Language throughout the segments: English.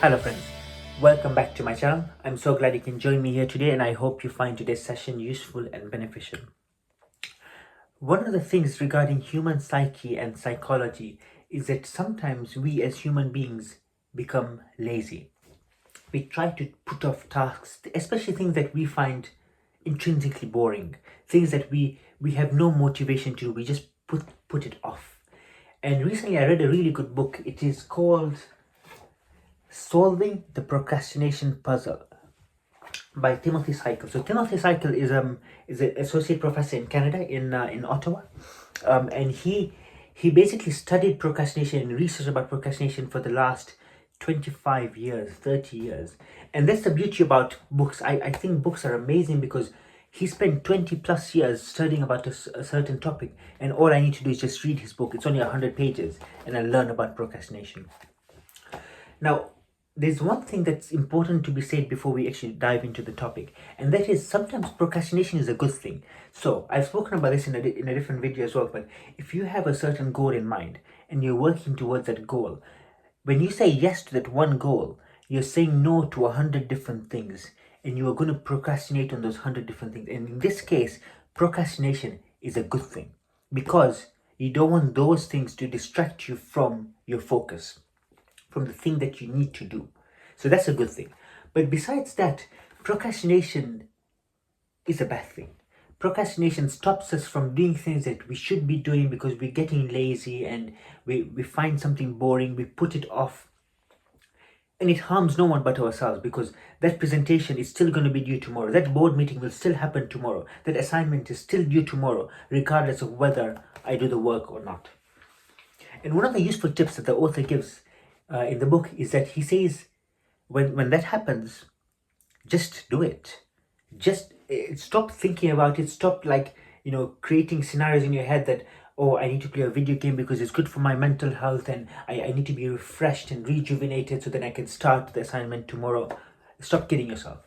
Hello friends, welcome back to my channel. I'm so glad you can join me here today and I hope you find today's session useful and beneficial. One of the things regarding human psyche and psychology is that sometimes we as human beings become lazy. We try to put off tasks, especially things that we find intrinsically boring, things that we have no motivation to do. We just put it off. And recently I read a really good book. It is called Solving the Procrastination Puzzle by Timothy Cycle. So Timothy Cycle is an associate professor in Canada in Ottawa, and he basically studied procrastination and researched about procrastination for the last 25 years, 30 years. And that's the beauty about books. I think books are amazing because he spent 20 plus years studying about a certain topic, and all I need to do is just read his book. It's only 100 pages, and I learn about procrastination. Now, there's one thing that's important to be said before we actually dive into the topic, and that is sometimes procrastination is a good thing. So, I've spoken about this in a different video as well, but if you have a certain goal in mind and you're working towards that goal, when you say yes to that one goal, you're saying no to 100 different things, and you are going to procrastinate on those 100 different things. And in this case, procrastination is a good thing because you don't want those things to distract you from your focus, from the thing that you need to do. So that's a good thing. But besides that, procrastination is a bad thing. Procrastination stops us from doing things that we should be doing because we're getting lazy and we find something boring, we put it off. And it harms no one but ourselves because that presentation is still going to be due tomorrow. That board meeting will still happen tomorrow. That assignment is still due tomorrow, regardless of whether I do the work or not. And one of the useful tips that the author gives in the book is that he says, when that happens, just do it. Just stop thinking about it. Stop creating scenarios in your head that, oh, I need to play a video game because it's good for my mental health and I need to be refreshed and rejuvenated so that I can start the assignment tomorrow. Stop kidding yourself.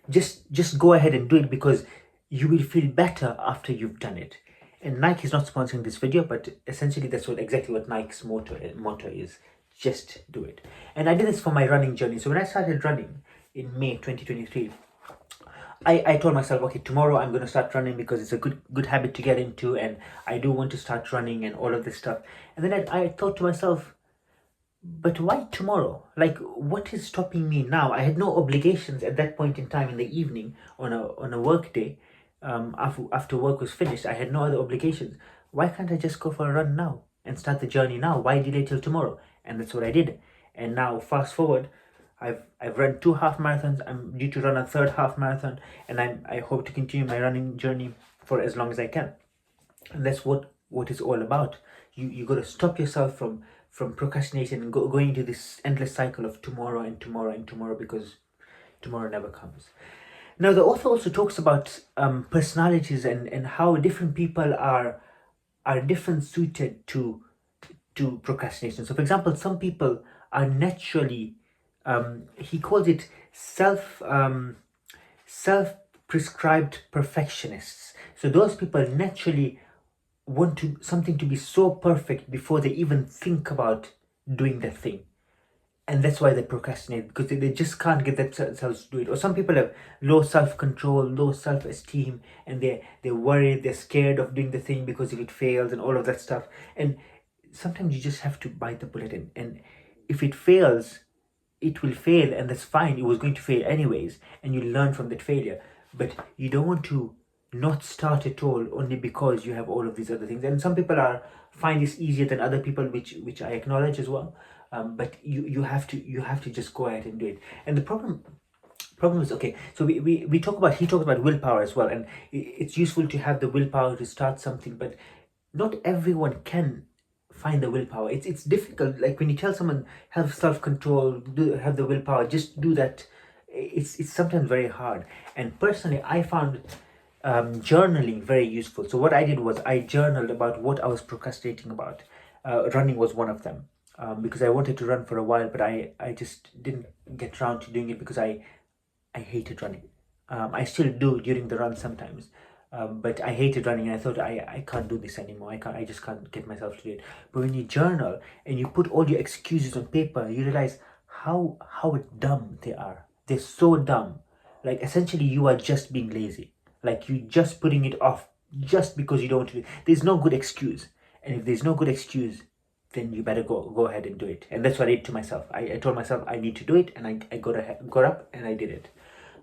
Just go ahead and do it because you will feel better after you've done it. And Nike is not sponsoring this video, but essentially that's exactly what Nike's motto is. Just do it. And I did this for my running journey. So when I started running in May 2023, I told myself, okay, tomorrow I'm going to start running because it's a good habit to get into and I do want to start running and all of this stuff. And then I thought to myself, but why tomorrow? Like, what is stopping me now? I had no obligations at that point in time in the evening on a work day. After work was finished, I had no other obligations. Why can't I just go for a run now and start the journey now? Why delay till tomorrow? And that's what I did. And now fast forward, I've run 2 half marathons. I'm due to run a third half marathon, and I hope to continue my running journey for as long as I can. And that's what it's all about. You got to stop yourself from procrastination and going into this endless cycle of tomorrow and tomorrow and tomorrow, because tomorrow never comes. Now the author also talks about personalities and how different people are different suited to procrastination. So for example, some people are naturally he calls it self-prescribed perfectionists. So those people naturally want something to be so perfect before they even think about doing the thing, and that's why they procrastinate, because they just can't get themselves to do it. Or some people have low self-control, low self-esteem, and they're worried, they're scared of doing the thing because if it fails and all of that stuff. And sometimes you just have to bite the bullet, and if it fails, it will fail, and that's fine. It was going to fail anyways, and you learn from that failure. But you don't want to not start at all only because you have all of these other things. And some people find this easier than other people, which I acknowledge as well. But you have to just go ahead and do it. And the problem is, okay, so he talks about willpower as well, and it's useful to have the willpower to start something, but not everyone can find the willpower. It's difficult. Like when you tell someone have self-control, have the willpower, just do that, it's sometimes very hard. And personally, I found journaling very useful. So what I did was I journaled about what I was procrastinating about. Running was one of them, because I wanted to run for a while, but I just didn't get around to doing it because I hated running. I still do during the run sometimes, but I hated running, and I thought I can't do this anymore. I just can't get myself to do it. But when you journal and you put all your excuses on paper, you realize how dumb they are. They're so dumb. Like essentially you are just being lazy. Like you just putting it off just because you don't want to do it. There's no good excuse. And if there's no good excuse, then you better go ahead and do it. And that's what I did to myself. I told myself I need to do it, and I got up and I did it.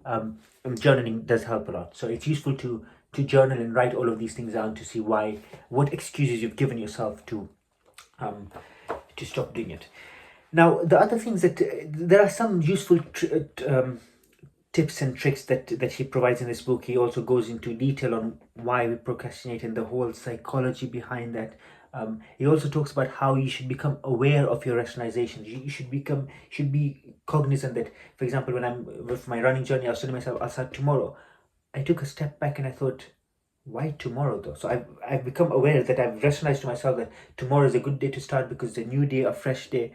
And journaling does help a lot. So it's useful to journal and write all of these things down to see what excuses you've given yourself um, to stop doing it. Now, the other things that there are some useful tips and tricks that he provides in this book. He also goes into detail on why we procrastinate and the whole psychology behind that. He also talks about how you should become aware of your rationalizations. You should be cognizant that, for example, when I'm with my running journey, I was telling myself I'll start tomorrow. I took a step back and I thought, why tomorrow though? So I've become aware that I've rationalized to myself that tomorrow is a good day to start because it's a new day, a fresh day.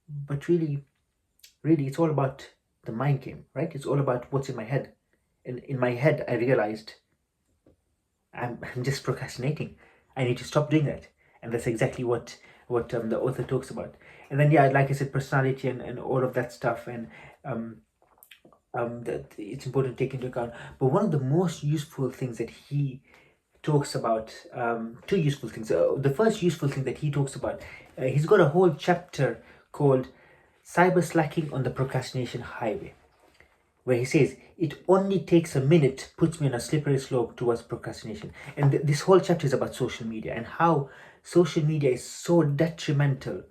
But really, it's all about the mind game, right? It's all about what's in my head. And in my head, I realized I'm just procrastinating. I need to stop doing that. And that's exactly what the author talks about. And then, yeah, like I said, personality and all of that stuff. And um, that it's important to take into account. But one of the most useful things that he talks about, two useful things. The first useful thing that he talks about, he's got a whole chapter called Cyber Slacking on the Procrastination Highway, where he says, it only takes a minute, puts me on a slippery slope towards procrastination. And this whole chapter is about social media and how social media is so detrimental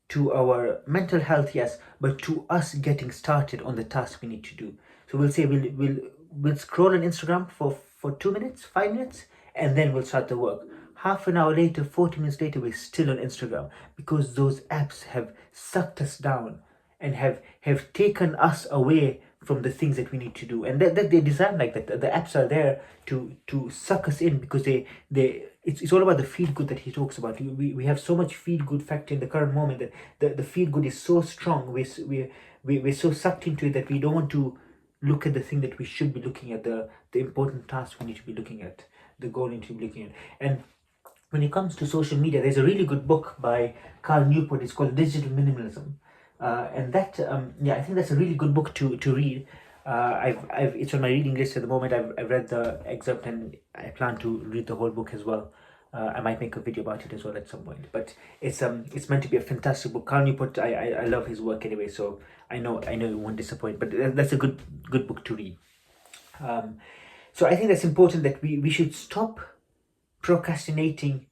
to our mental health, yes, but to us getting started on the task we need to do. So we'll say we'll scroll on Instagram for 2 minutes, 5 minutes, and then we'll start the work. Half an hour later, 40 minutes later, we're still on Instagram because those apps have sucked us down and have taken us away from the things that we need to do. And that they design like that. The apps are there to suck us in because it's all about the feel good that he talks about. We have so much feel good factor in the current moment that the feel good is so strong. We're so sucked into it that we don't want to look at the thing that we should be looking at, the important task we need to be looking at, the goal we need to be looking at. And when it comes to social media, there's a really good book by Carl Newport. It's called Digital Minimalism. And that, I think that's a really good book to read. It's on my reading list at the moment. I've read the excerpt and I plan to read the whole book as well. I might make a video about it as well at some point. But it's meant to be a fantastic book. Carl Newport, I love his work anyway, so I know it won't disappoint. But that's a good book to read. So I think that's important that we should stop procrastinating,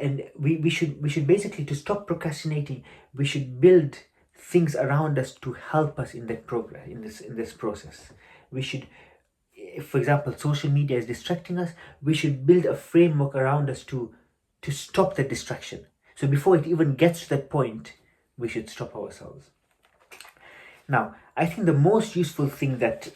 and we should basically, to stop procrastinating, we should build things around us to help us in that progress, in this process. We should, if, for example, social media is distracting us, we should build a framework around us to stop that distraction. So before it even gets to that point, we should stop ourselves. Now, I think the most useful thing that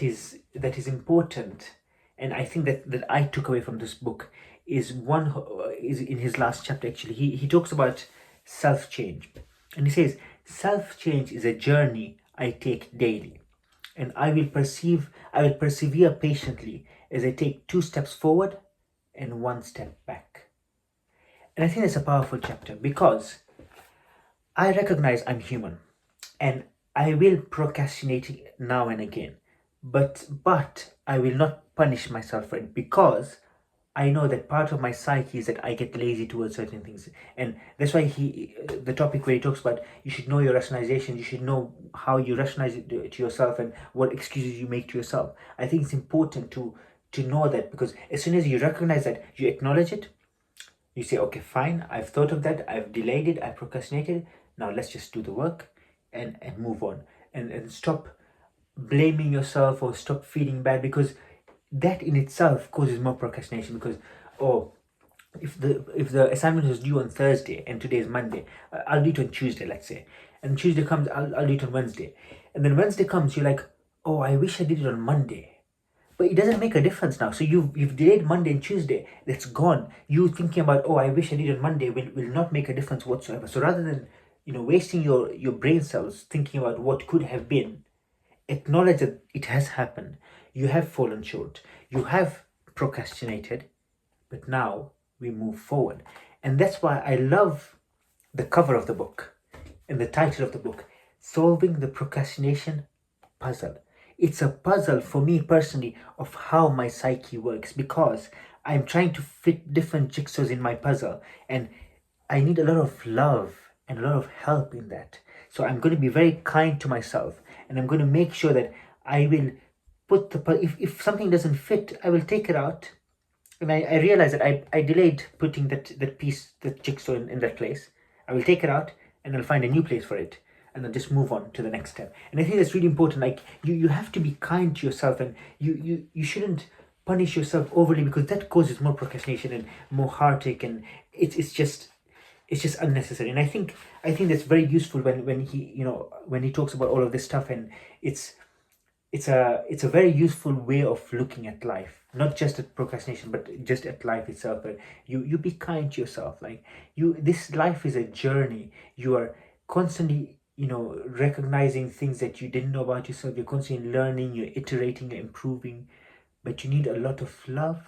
is important, and I think that I took away from this book, is in his last chapter. Actually, he talks about self change, and he says self change is a journey I take daily, and I will persevere patiently as I take 2 steps forward and 1 step back. And I think that's a powerful chapter because I recognize I'm human and I will procrastinate now and again, but I will not punish myself for it because I know that part of my psyche is that I get lazy towards certain things. And that's why the topic where he talks about you should know your rationalization, you should know how you rationalize it to yourself and what excuses you make to yourself. I think it's important to know that, because as soon as you recognize that, you acknowledge it, you say, okay, fine, I've thought of that, I've delayed it, I've procrastinated, now let's just do the work and move on. And stop blaming yourself or stop feeling bad, because that in itself causes more procrastination. Because if the assignment was due on Thursday and today is Monday, I'll do it on Tuesday, let's say, and Tuesday comes, I'll do it on Wednesday, and then Wednesday comes, you're like, oh, I wish I did it on Monday, but it doesn't make a difference now. So you've delayed Monday and Tuesday, that's gone. You thinking about, oh, I wish I did it on Monday, will not make a difference whatsoever. So rather than wasting your brain cells thinking about what could have been, acknowledge that it has happened. You have fallen short. You have procrastinated, but now we move forward. And that's why I love the cover of the book and the title of the book, solving the procrastination puzzle. It's a puzzle for me personally of how my psyche works, because I'm trying to fit different jigsaws in my puzzle, and I need a lot of love and a lot of help in that. So I'm going to be very kind to myself, and I'm going to make sure that I will put if something doesn't fit, I will take it out. And I realize that I delayed putting that piece, that jigsaw in that place. I will take it out and I'll find a new place for it, and I'll just move on to the next step. And I think that's really important. Like you have to be kind to yourself, and you shouldn't punish yourself overly, because that causes more procrastination and more heartache, and it's just unnecessary. And I think that's very useful when he, when he talks about all of this stuff. And it's it's a very useful way of looking at life, not just at procrastination, but just at life itself. But you be kind to yourself. Like this life is a journey. You are constantly, recognizing things that you didn't know about yourself. You're constantly learning, you're iterating, you're improving, but you need a lot of love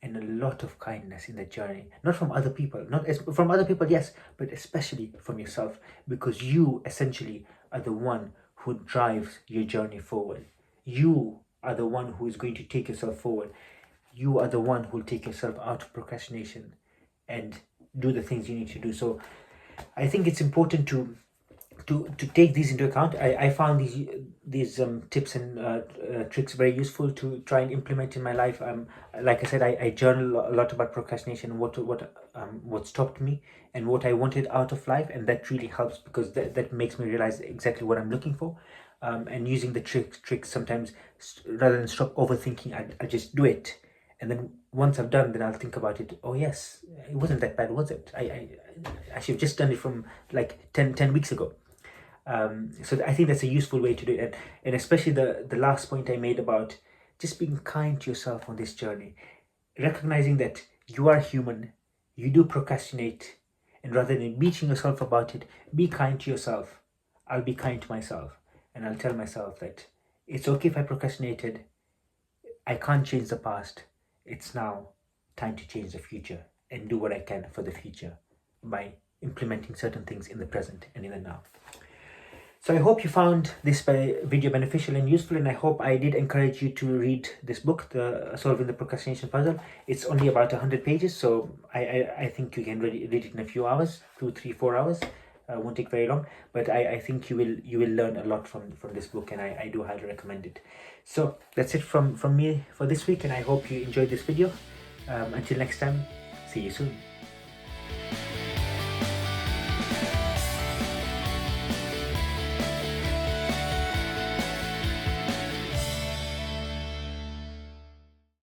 and a lot of kindness in the journey. Not from other people, not as from other people, yes, but especially from yourself, because you essentially are the one who drives your journey forward. You are the one who is going to take yourself forward. You are the one who will take yourself out of procrastination and do the things you need to do. So I think it's important to take these into account. I found these tips and tricks very useful to try and implement in my life. Like I said, I journal a lot about procrastination, what stopped me and what I wanted out of life, and that really helps, because that makes me realize exactly what I'm looking for. And using the tricks sometimes, rather than stop overthinking, I just do it, and then once I've done, then I'll think about it. Oh yes, it wasn't that bad, was it? I should have just done it from like 10 weeks ago. So I think that's a useful way to do it, and especially the last point I made about just being kind to yourself on this journey, recognizing that you are human, you do procrastinate, and rather than beating yourself about it, be kind to yourself. I'll be kind to myself, and I'll tell myself that it's okay if I procrastinated. I can't change the past. It's now time to change the future and do what I can for the future by implementing certain things in the present and in the now. So I hope you found this video beneficial and useful, and I hope I did encourage you to read this book, the Solving the Procrastination Puzzle. It's only about 100 pages, so I think you can read it in a few hours, 2, 3, 4 hours. Won't take very long, but I think you will learn a lot from this book, and I do highly recommend it. So that's it from me for this week, and I hope you enjoyed this video. Until next time, see you soon.